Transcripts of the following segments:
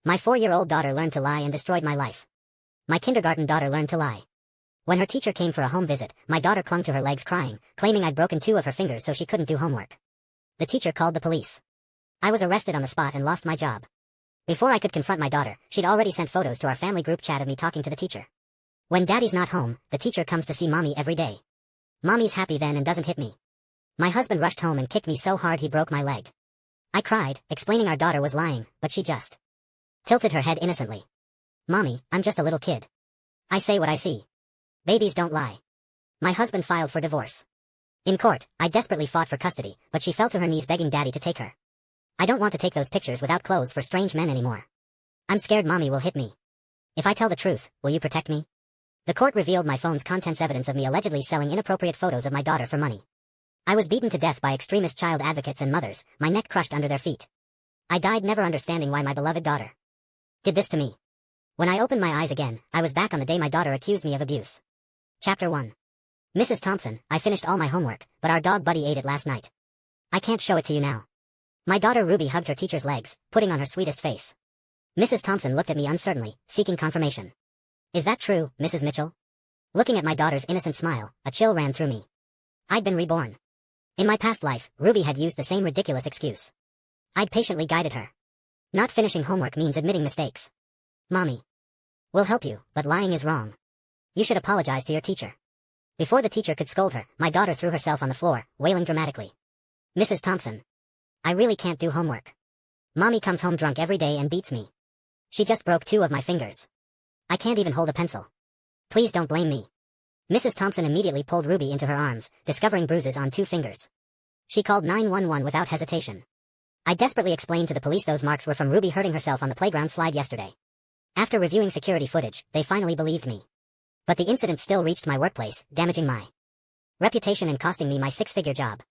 My 4-year-old daughter learned to lie and destroyed my life. My kindergarten daughter learned to lie. When her teacher came for a home visit, my daughter clung to her legs crying, claiming I'd broken 2 of her fingers so she couldn't do homework. The teacher called the police. I was arrested on the spot and lost my job. Before I could confront my daughter, she'd already sent photos to our family group chat of me talking to the teacher. When daddy's not home, the teacher comes to see mommy every day. Mommy's happy then and doesn't hit me. My husband rushed home and kicked me so hard he broke my leg. I cried, explaining our daughter was lying, but she just tilted her head innocently. Mommy, I'm just a little kid. I say what I see. Babies don't lie. My husband filed for divorce. In court, I desperately fought for custody, but she fell to her knees begging daddy to take her. I don't want to take those pictures without clothes for strange men anymore. I'm scared mommy will hit me. If I tell the truth, will you protect me? The court revealed my phone's contents evidence of me allegedly selling inappropriate photos of my daughter for money. I was beaten to death by extremist child advocates and mothers, my neck crushed under their feet. I died never understanding why my beloved daughter did this to me. When I opened my eyes again, I was back on the day my daughter accused me of abuse. Chapter 1. Mrs. Thompson, I finished all my homework, but our dog Buddy ate it last night. I can't show it to you now. My daughter Ruby hugged her teacher's legs, putting on her sweetest face. Mrs. Thompson looked at me uncertainly, seeking confirmation. Is that true, Mrs. Mitchell? Looking at my daughter's innocent smile, a chill ran through me. I'd been reborn. In my past life, Ruby had used the same ridiculous excuse. I'd patiently guided her. Not finishing homework means admitting mistakes. Mommy. We'll help you, but lying is wrong. You should apologize to your teacher. Before the teacher could scold her, my daughter threw herself on the floor, wailing dramatically. Mrs. Thompson. I really can't do homework. Mommy comes home drunk every day and beats me. She just broke 2 of my fingers. I can't even hold a pencil. Please don't blame me. Mrs. Thompson immediately pulled Ruby into her arms, discovering bruises on 2 fingers. She called 911 without hesitation. I desperately explained to the police those marks were from Ruby hurting herself on the playground slide yesterday. After reviewing security footage, they finally believed me. But the incident still reached my workplace, damaging my reputation and costing me my 6-figure job.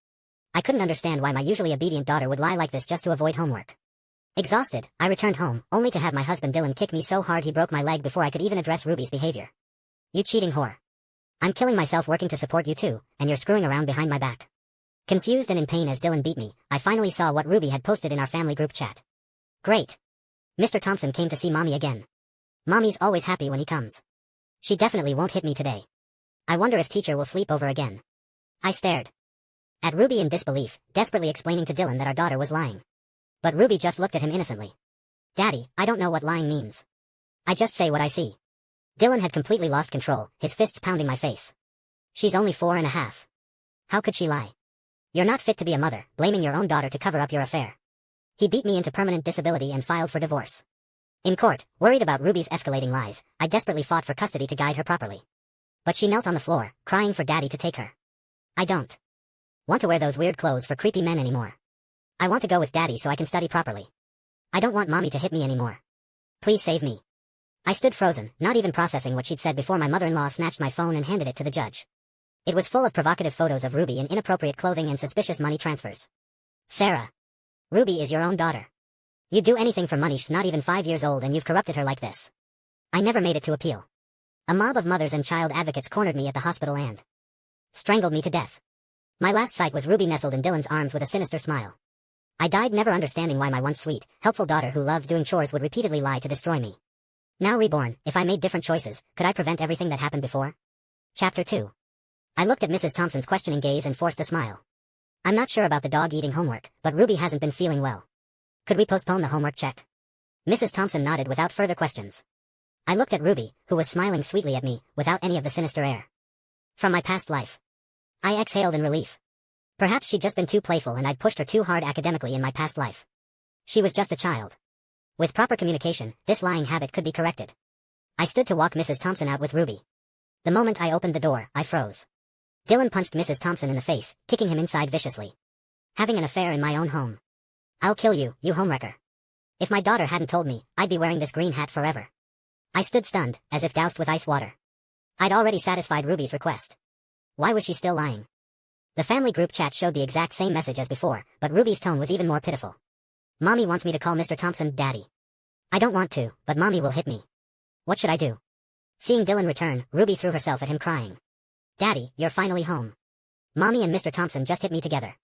I couldn't understand why my usually obedient daughter would lie like this just to avoid homework. Exhausted, I returned home, only to have my husband Dylan kick me so hard he broke my leg before I could even address Ruby's behavior. You cheating whore. I'm killing myself working to support you too, and you're screwing around behind my back. Confused and in pain as Dylan beat me, I finally saw what Ruby had posted in our family group chat. Great. Mr. Thompson came to see mommy again. Mommy's always happy when he comes. She definitely won't hit me today. I wonder if teacher will sleep over again. I stared at Ruby in disbelief, desperately explaining to Dylan that our daughter was lying. But Ruby just looked at him innocently. Daddy, I don't know what lying means. I just say what I see. Dylan had completely lost control, his fists pounding my face. She's only 4.5. How could she lie? You're not fit to be a mother, blaming your own daughter to cover up your affair. He beat me into permanent disability and filed for divorce. In court, worried about Ruby's escalating lies, I desperately fought for custody to guide her properly. But she knelt on the floor, crying for daddy to take her. I don't want to wear those weird clothes for creepy men anymore. I want to go with daddy so I can study properly. I don't want mommy to hit me anymore. Please save me. I stood frozen, not even processing what she'd said before my mother-in-law snatched my phone and handed it to the judge. It was full of provocative photos of Ruby in inappropriate clothing and suspicious money transfers. Sarah. Ruby is your own daughter. You'd do anything for money. She's not even 5 years old and you've corrupted her like this. I never made it to appeal. A mob of mothers and child advocates cornered me at the hospital and strangled me to death. My last sight was Ruby nestled in Dylan's arms with a sinister smile. I died never understanding why my once sweet, helpful daughter who loved doing chores would repeatedly lie to destroy me. Now reborn, if I made different choices, could I prevent everything that happened before? Chapter 2. I looked at Mrs. Thompson's questioning gaze and forced a smile. I'm not sure about the dog eating homework, but Ruby hasn't been feeling well. Could we postpone the homework check? Mrs. Thompson nodded without further questions. I looked at Ruby, who was smiling sweetly at me, without any of the sinister air. From my past life. I exhaled in relief. Perhaps she'd just been too playful and I'd pushed her too hard academically in my past life. She was just a child. With proper communication, this lying habit could be corrected. I stood to walk Mrs. Thompson out with Ruby. The moment I opened the door, I froze. Dylan punched Mrs. Thompson in the face, kicking him inside viciously. Having an affair in my own home. I'll kill you, you homewrecker. If my daughter hadn't told me, I'd be wearing this green hat forever. I stood stunned, as if doused with ice water. I'd already satisfied Ruby's request. Why was she still lying? The family group chat showed the exact same message as before, but Ruby's tone was even more pitiful. Mommy wants me to call Mr. Thompson Daddy. I don't want to, but Mommy will hit me. What should I do? Seeing Dylan return, Ruby threw herself at him crying. Daddy, you're finally home. Mommy and Mr. Thompson just hit me together.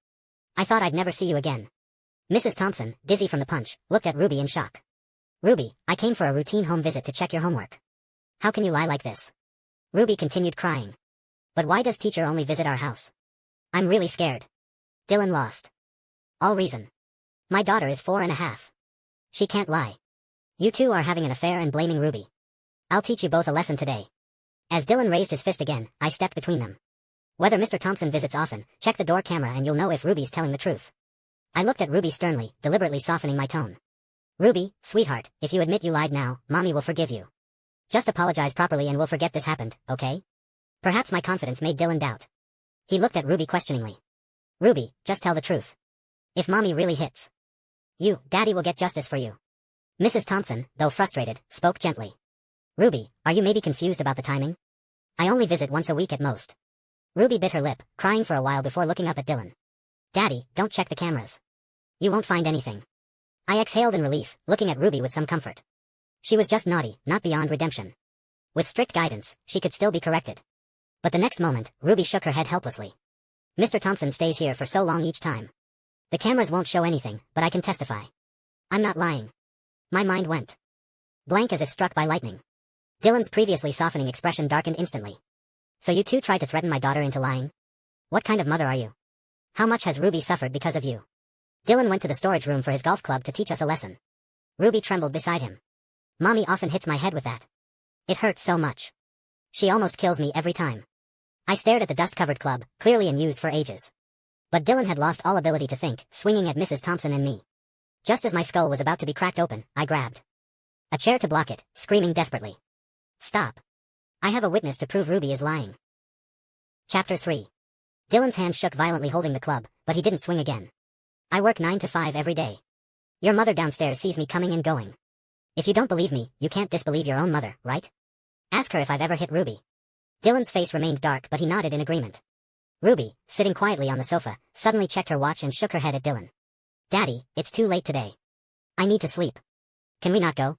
I thought I'd never see you again. Mrs. Thompson, dizzy from the punch, looked at Ruby in shock. Ruby, I came for a routine home visit to check your homework. How can you lie like this? Ruby continued crying. But why does teacher only visit our house? I'm really scared. Dylan lost all reason. My daughter is 4.5. She can't lie. You two are having an affair and blaming Ruby. I'll teach you both a lesson today. As Dylan raised his fist again, I stepped between them. Whether Mr. Thompson visits often, check the door camera and you'll know if Ruby's telling the truth. I looked at Ruby sternly, deliberately softening my tone. Ruby, sweetheart, if you admit you lied now, Mommy will forgive you. Just apologize properly and we'll forget this happened, okay? Perhaps my confidence made Dylan doubt. He looked at Ruby questioningly. Ruby, just tell the truth. If Mommy really hits you, Daddy will get justice for you. Mrs. Thompson, though frustrated, spoke gently. Ruby, are you maybe confused about the timing? I only visit once a week at most. Ruby bit her lip, crying for a while before looking up at Dylan. Daddy, don't check the cameras. You won't find anything. I exhaled in relief, looking at Ruby with some comfort. She was just naughty, not beyond redemption. With strict guidance, she could still be corrected. But the next moment, Ruby shook her head helplessly. Mr. Thompson stays here for so long each time. The cameras won't show anything, but I can testify. I'm not lying. My mind went blank as if struck by lightning. Dylan's previously softening expression darkened instantly. So you two tried to threaten my daughter into lying? What kind of mother are you? How much has Ruby suffered because of you? Dylan went to the storage room for his golf club to teach us a lesson. Ruby trembled beside him. Mommy often hits my head with that. It hurts so much. She almost kills me every time. I stared at the dust-covered club, clearly unused for ages. But Dylan had lost all ability to think, swinging at Mrs. Thompson and me. Just as my skull was about to be cracked open, I grabbed a chair to block it, screaming desperately. Stop. I have a witness to prove Ruby is lying. Chapter 3. Dylan's hand shook violently holding the club, but he didn't swing again. I work 9 to 5 every day. Your mother downstairs sees me coming and going. If you don't believe me, you can't disbelieve your own mother, right? Ask her if I've ever hit Ruby. Dylan's face remained dark but he nodded in agreement. Ruby, sitting quietly on the sofa, suddenly checked her watch and shook her head at Dylan. Daddy, it's too late today. I need to sleep. Can we not go?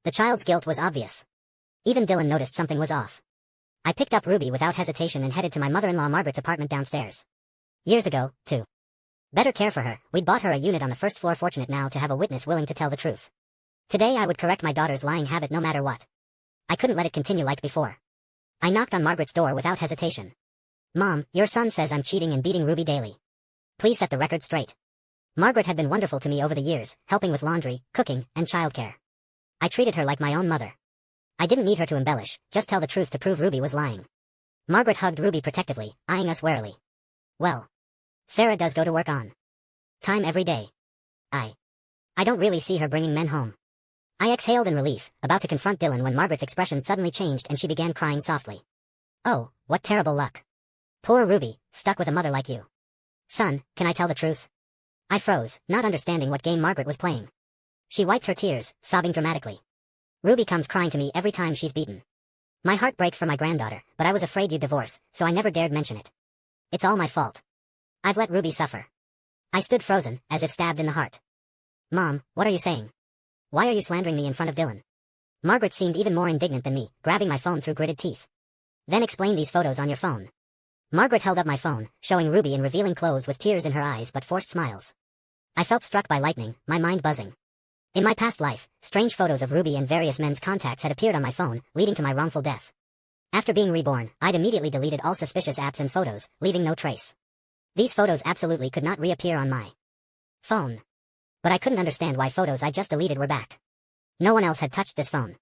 The child's guilt was obvious. Even Dylan noticed something was off. I picked up Ruby without hesitation and headed to my mother-in-law Margaret's apartment downstairs. Years ago, to better care for her, we'd bought her a unit on the first floor, fortunate now to have a witness willing to tell the truth. Today I would correct my daughter's lying habit no matter what. I couldn't let it continue like before. I knocked on Margaret's door without hesitation. Mom, your son says I'm cheating and beating Ruby daily. Please set the record straight. Margaret had been wonderful to me over the years, helping with laundry, cooking, and childcare. I treated her like my own mother. I didn't need her to embellish, just tell the truth to prove Ruby was lying. Margaret hugged Ruby protectively, eyeing us warily. Well, Sarah does go to work on time every day. I don't really see her bringing men home. I exhaled in relief, about to confront Dylan when Margaret's expression suddenly changed and she began crying softly. Oh, what terrible luck. Poor Ruby, stuck with a mother like you. Son, can I tell the truth? I froze, not understanding what game Margaret was playing. She wiped her tears, sobbing dramatically. Ruby comes crying to me every time she's beaten. My heart breaks for my granddaughter, but I was afraid you'd divorce, so I never dared mention it. It's all my fault. I've let Ruby suffer. I stood frozen, as if stabbed in the heart. Mom, what are you saying? Why are you slandering me in front of Dylan? Margaret seemed even more indignant than me, grabbing my phone through gritted teeth. Then explain these photos on your phone. Margaret held up my phone, showing Ruby in revealing clothes with tears in her eyes but forced smiles. I felt struck by lightning, my mind buzzing. In my past life, strange photos of Ruby and various men's contacts had appeared on my phone, leading to my wrongful death. After being reborn, I'd immediately deleted all suspicious apps and photos, leaving no trace. These photos absolutely could not reappear on my phone. But I couldn't understand why photos I just deleted were back. No one else had touched this phone.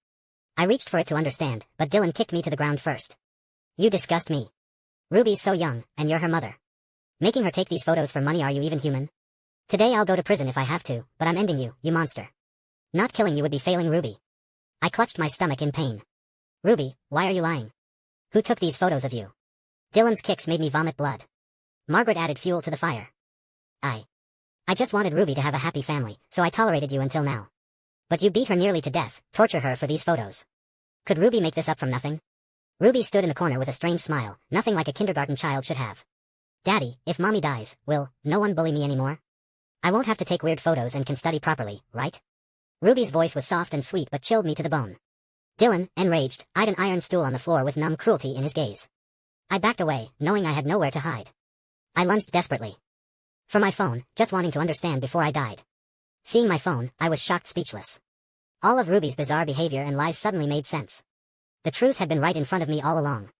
I reached for it to understand, but Dylan kicked me to the ground first. You disgust me. Ruby's so young, and you're her mother. Making her take these photos for money, are you even human? Today I'll go to prison if I have to, but I'm ending you, you monster. Not killing you would be failing Ruby. I clutched my stomach in pain. Ruby, why are you lying? Who took these photos of you? Dylan's kicks made me vomit blood. Margaret added fuel to the fire. I just wanted Ruby to have a happy family, so I tolerated you until now. But you beat her nearly to death, torture her for these photos. Could Ruby make this up from nothing? Ruby stood in the corner with a strange smile, nothing like a kindergarten child should have. Daddy, if Mommy dies, will no one bully me anymore? I won't have to take weird photos and can study properly, right? Ruby's voice was soft and sweet but chilled me to the bone. Dylan, enraged, eyed an iron stool on the floor with numb cruelty in his gaze. I backed away, knowing I had nowhere to hide. I lunged desperately for my phone, just wanting to understand before I died. Seeing my phone, I was shocked, speechless. All of Ruby's bizarre behavior and lies suddenly made sense. The truth had been right in front of me all along.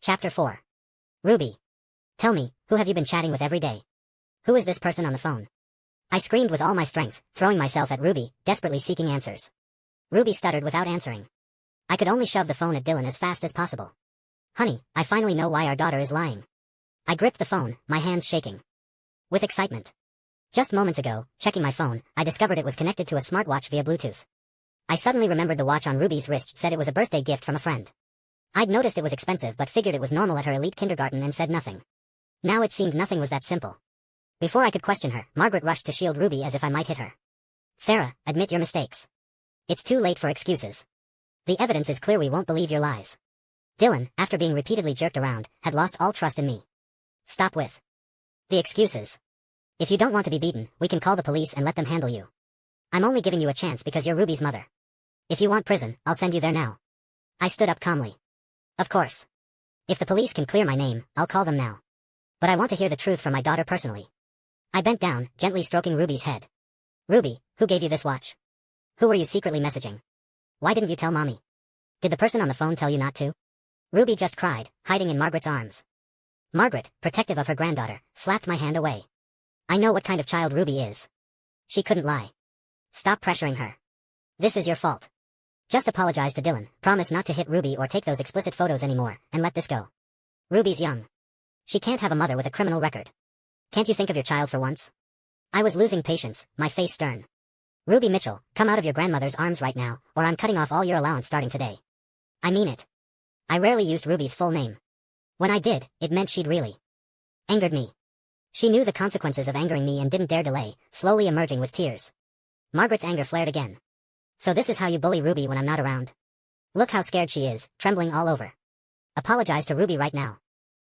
Chapter 4. Ruby. Tell me, who have you been chatting with every day? Who is this person on the phone? I screamed with all my strength, throwing myself at Ruby, desperately seeking answers. Ruby stuttered without answering. I could only shove the phone at Dylan as fast as possible. Honey, I finally know why our daughter is lying. I gripped the phone, my hands shaking with excitement. Just moments ago, checking my phone, I discovered it was connected to a smartwatch via Bluetooth. I suddenly remembered the watch on Ruby's wrist said it was a birthday gift from a friend. I'd noticed it was expensive but figured it was normal at her elite kindergarten and said nothing. Now it seemed nothing was that simple. Before I could question her, Margaret rushed to shield Ruby as if I might hit her. Sarah, admit your mistakes. It's too late for excuses. The evidence is clear, we won't believe your lies. Dylan, after being repeatedly jerked around, had lost all trust in me. Stop with the excuses. If you don't want to be beaten, we can call the police and let them handle you. I'm only giving you a chance because you're Ruby's mother. If you want prison, I'll send you there now. I stood up calmly. Of course. If the police can clear my name, I'll call them now. But I want to hear the truth from my daughter personally. I bent down, gently stroking Ruby's head. Ruby, who gave you this watch? Who were you secretly messaging? Why didn't you tell Mommy? Did the person on the phone tell you not to? Ruby just cried, hiding in Margaret's arms. Margaret, protective of her granddaughter, slapped my hand away. I know what kind of child Ruby is. She couldn't lie. Stop pressuring her. This is your fault. Just apologize to Dylan, promise not to hit Ruby or take those explicit photos anymore, and let this go. Ruby's young. She can't have a mother with a criminal record. Can't you think of your child for once? I was losing patience, my face stern. Ruby Mitchell, come out of your grandmother's arms right now, or I'm cutting off all your allowance starting today. I mean it. I rarely used Ruby's full name. When I did, it meant she'd really angered me. She knew the consequences of angering me and didn't dare delay, slowly emerging with tears. Margaret's anger flared again. So this is how you bully Ruby when I'm not around? Look how scared she is, trembling all over. Apologize to Ruby right now.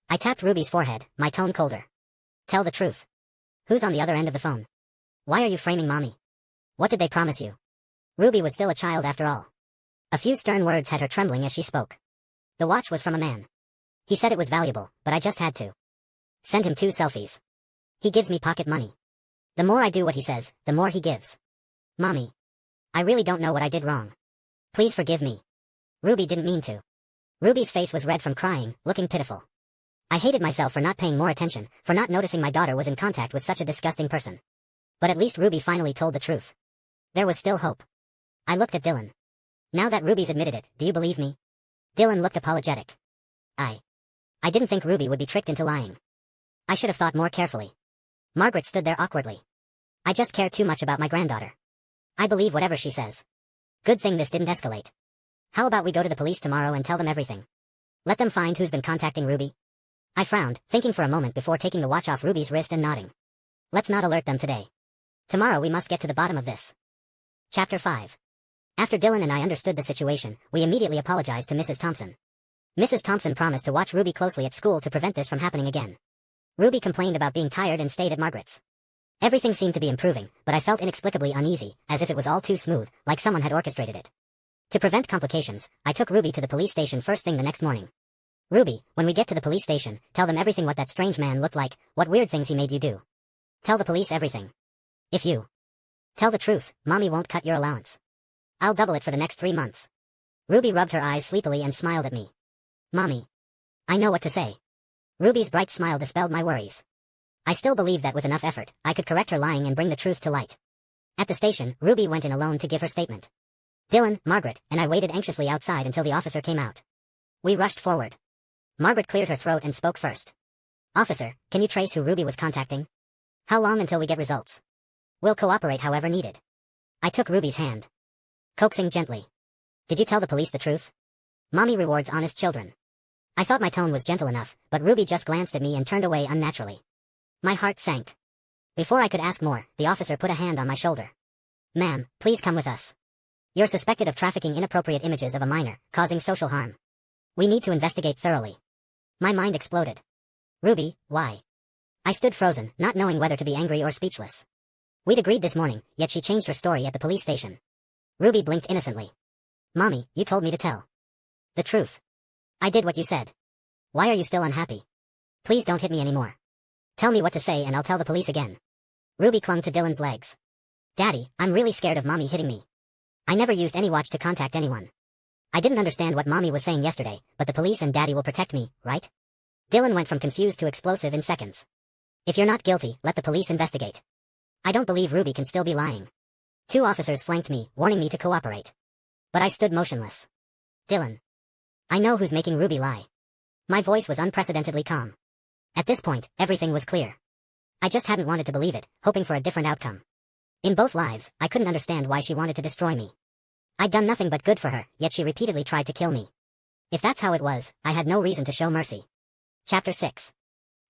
I tapped Ruby's forehead, my tone colder. Tell the truth. Who's on the other end of the phone? Why are you framing Mommy? What did they promise you? Ruby was still a child after all. A few stern words had her trembling as she spoke. The watch was from a man. He said it was valuable, but I just had to send him 2 selfies. He gives me pocket money. The more I do what he says, the more he gives. Mommy. I really don't know what I did wrong. Please forgive me. Ruby didn't mean to. Ruby's face was red from crying, looking pitiful. I hated myself for not paying more attention, for not noticing my daughter was in contact with such a disgusting person. But at least Ruby finally told the truth. There was still hope. I looked at Dylan. Now that Ruby's admitted it, do you believe me? Dylan looked apologetic. I didn't think Ruby would be tricked into lying. I should have thought more carefully. Margaret stood there awkwardly. I just care too much about my granddaughter. I believe whatever she says. Good thing this didn't escalate. How about we go to the police tomorrow and tell them everything? Let them find who's been contacting Ruby. I frowned, thinking for a moment before taking the watch off Ruby's wrist and nodding. Let's not alert them today. Tomorrow we must get to the bottom of this. Chapter 5. After Dylan and I understood the situation, we immediately apologized to Mrs. Thompson. Mrs. Thompson promised to watch Ruby closely at school to prevent this from happening again. Ruby complained about being tired and stayed at Margaret's. Everything seemed to be improving, but I felt inexplicably uneasy, as if it was all too smooth, like someone had orchestrated it. To prevent complications, I took Ruby to the police station first thing the next morning. Ruby, when we get to the police station, tell them everything, what that strange man looked like, what weird things he made you do. Tell the police everything. If you tell the truth, Mommy won't cut your allowance. I'll double it for the next 3 months. Ruby rubbed her eyes sleepily and smiled at me. Mommy. I know what to say. Ruby's bright smile dispelled my worries. I still believed that with enough effort, I could correct her lying and bring the truth to light. At the station, Ruby went in alone to give her statement. Dylan, Margaret, and I waited anxiously outside until the officer came out. We rushed forward. Margaret cleared her throat and spoke first. Officer, can you trace who Ruby was contacting? How long until we get results? We'll cooperate however needed. I took Ruby's hand, coaxing gently. Did you tell the police the truth? Mommy rewards honest children. I thought my tone was gentle enough, but Ruby just glanced at me and turned away unnaturally. My heart sank. Before I could ask more, the officer put a hand on my shoulder. Ma'am, please come with us. You're suspected of trafficking inappropriate images of a minor, causing social harm. We need to investigate thoroughly. My mind exploded. Ruby, why? I stood frozen, not knowing whether to be angry or speechless. We'd agreed this morning, yet she changed her story at the police station. Ruby blinked innocently. Mommy, you told me to tell the truth. I did what you said. Why are you still unhappy? Please don't hit me anymore. Tell me what to say and I'll tell the police again. Ruby clung to Dylan's legs. Daddy, I'm really scared of Mommy hitting me. I never used any watch to contact anyone. I didn't understand what mommy was saying yesterday, but the police and daddy will protect me, right? Dylan went from confused to explosive in seconds. If you're not guilty, let the police investigate. I don't believe Ruby can still be lying. 2 officers flanked me, warning me to cooperate. But I stood motionless. Dylan. I know who's making Ruby lie. My voice was unprecedentedly calm. At this point, everything was clear. I just hadn't wanted to believe it, hoping for a different outcome. In both lives, I couldn't understand why she wanted to destroy me. I'd done nothing but good for her, yet she repeatedly tried to kill me. If that's how it was, I had no reason to show mercy. Chapter 6.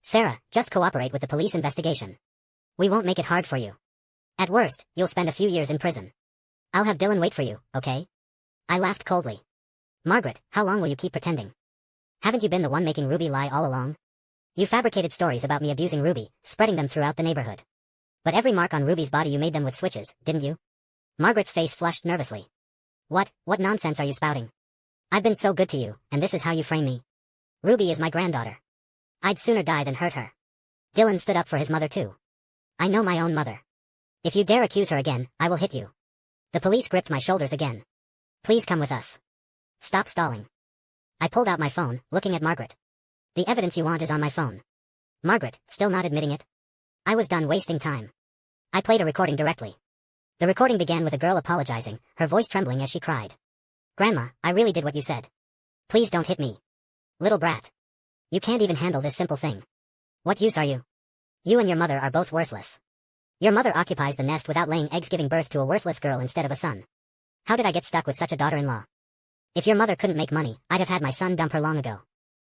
Sarah, just cooperate with the police investigation. We won't make it hard for you. At worst, you'll spend a few years in prison. I'll have Dylan wait for you, okay? I laughed coldly. Margaret, how long will you keep pretending? Haven't you been the one making Ruby lie all along? You fabricated stories about me abusing Ruby, spreading them throughout the neighborhood. But every mark on Ruby's body you made them with switches, didn't you? Margaret's face flushed nervously. What nonsense are you spouting? I've been so good to you, and this is how you frame me. Ruby is my granddaughter. I'd sooner die than hurt her. Dylan stood up for his mother too. I know my own mother. If you dare accuse her again, I will hit you. The police gripped my shoulders again. Please come with us. Stop stalling. I pulled out my phone, looking at Margaret. The evidence you want is on my phone. Margaret, still not admitting it? I was done wasting time. I played a recording directly. The recording began with a girl apologizing, her voice trembling as she cried. Grandma, I really did what you said. Please don't hit me. Little brat. You can't even handle this simple thing. What use are you? You and your mother are both worthless. Your mother occupies the nest without laying eggs, giving birth to a worthless girl instead of a son. How did I get stuck with such a daughter-in-law? If your mother couldn't make money, I'd have had my son dump her long ago.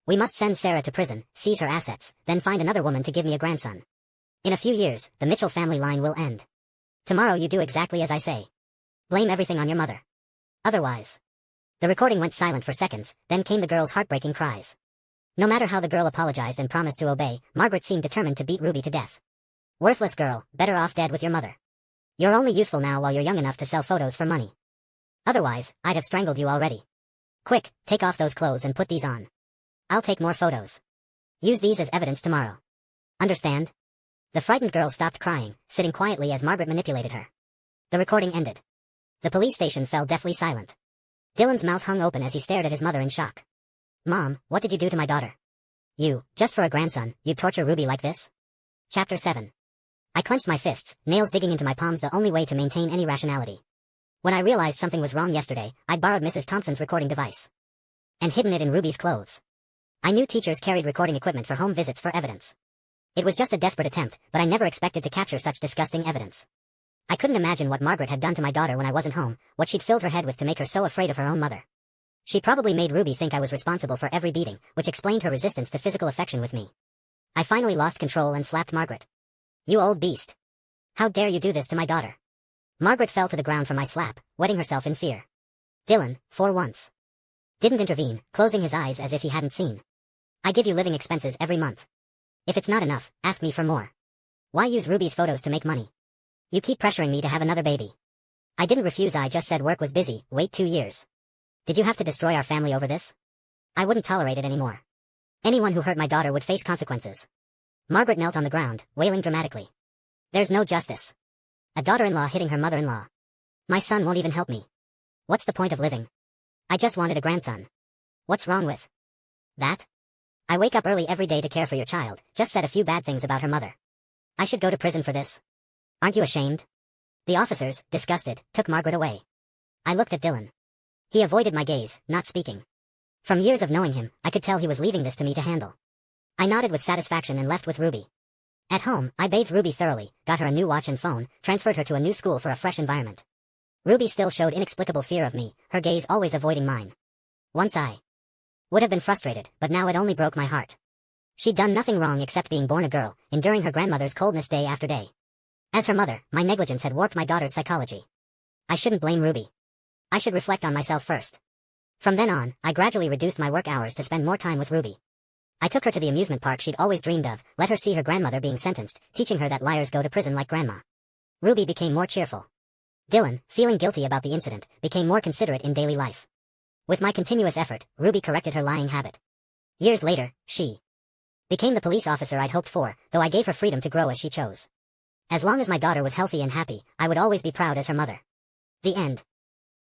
We must send Sarah to prison, seize her assets, then find another woman to give me a grandson. In a few years, the Mitchell family line will end. Tomorrow you do exactly as I say. Blame everything on your mother. Otherwise. The recording went silent for seconds, then came the girl's heartbreaking cries. No matter how the girl apologized and promised to obey, Margaret seemed determined to beat Ruby to death. Worthless girl, better off dead with your mother. You're only useful now while you're young enough to sell photos for money. Otherwise, I'd have strangled you already. Quick, take off those clothes and put these on. I'll take more photos. Use these as evidence tomorrow. Understand? The frightened girl stopped crying, sitting quietly as Margaret manipulated her. The recording ended. The police station fell deathly silent. Dylan's mouth hung open as he stared at his mother in shock. Mom, what did you do to my daughter? You, just for a grandson, you'd torture Ruby like this? Chapter 7. I clenched my fists, nails digging into my palms, the only way to maintain any rationality. When I realized something was wrong yesterday, I'd borrowed Mrs. Thompson's recording device. And hidden it in Ruby's clothes. I knew teachers carried recording equipment for home visits for evidence. It was just a desperate attempt, but I never expected to capture such disgusting evidence. I couldn't imagine what Margaret had done to my daughter when I wasn't home, what she'd filled her head with to make her so afraid of her own mother. She probably made Ruby think I was responsible for every beating, which explained her resistance to physical affection with me. I finally lost control and slapped Margaret. You old beast. How dare you do this to my daughter? Margaret fell to the ground from my slap, wetting herself in fear. Dylan, for once, didn't intervene, closing his eyes as if he hadn't seen. I give you living expenses every month. If it's not enough, ask me for more. Why use Ruby's photos to make money? You keep pressuring me to have another baby. I didn't refuse, I just said work was busy, wait 2 years. Did you have to destroy our family over this? I wouldn't tolerate it anymore. Anyone who hurt my daughter would face consequences. Margaret knelt on the ground, wailing dramatically. There's no justice. A daughter-in-law hitting her mother-in-law. My son won't even help me. What's the point of living? I just wanted a grandson. What's wrong with that? I wake up early every day to care for your child, just said a few bad things about her mother. I should go to prison for this. Aren't you ashamed? The officers, disgusted, took Margaret away. I looked at Dylan. He avoided my gaze, not speaking. From years of knowing him, I could tell he was leaving this to me to handle. I nodded with satisfaction and left with Ruby. At home, I bathed Ruby thoroughly, got her a new watch and phone, transferred her to a new school for a fresh environment. Ruby still showed inexplicable fear of me, her gaze always avoiding mine. Once I would have been frustrated, but now it only broke my heart. She'd done nothing wrong except being born a girl, enduring her grandmother's coldness day after day. As her mother, my negligence had warped my daughter's psychology. I shouldn't blame Ruby. I should reflect on myself first. From then on, I gradually reduced my work hours to spend more time with Ruby. I took her to the amusement park she'd always dreamed of, let her see her grandmother being sentenced, teaching her that liars go to prison like grandma. Ruby became more cheerful. Dylan, feeling guilty about the incident, became more considerate in daily life. With my continuous effort, Ruby corrected her lying habit. Years later, she became the police officer I'd hoped for, though I gave her freedom to grow as she chose. As long as my daughter was healthy and happy, I would always be proud as her mother. The end.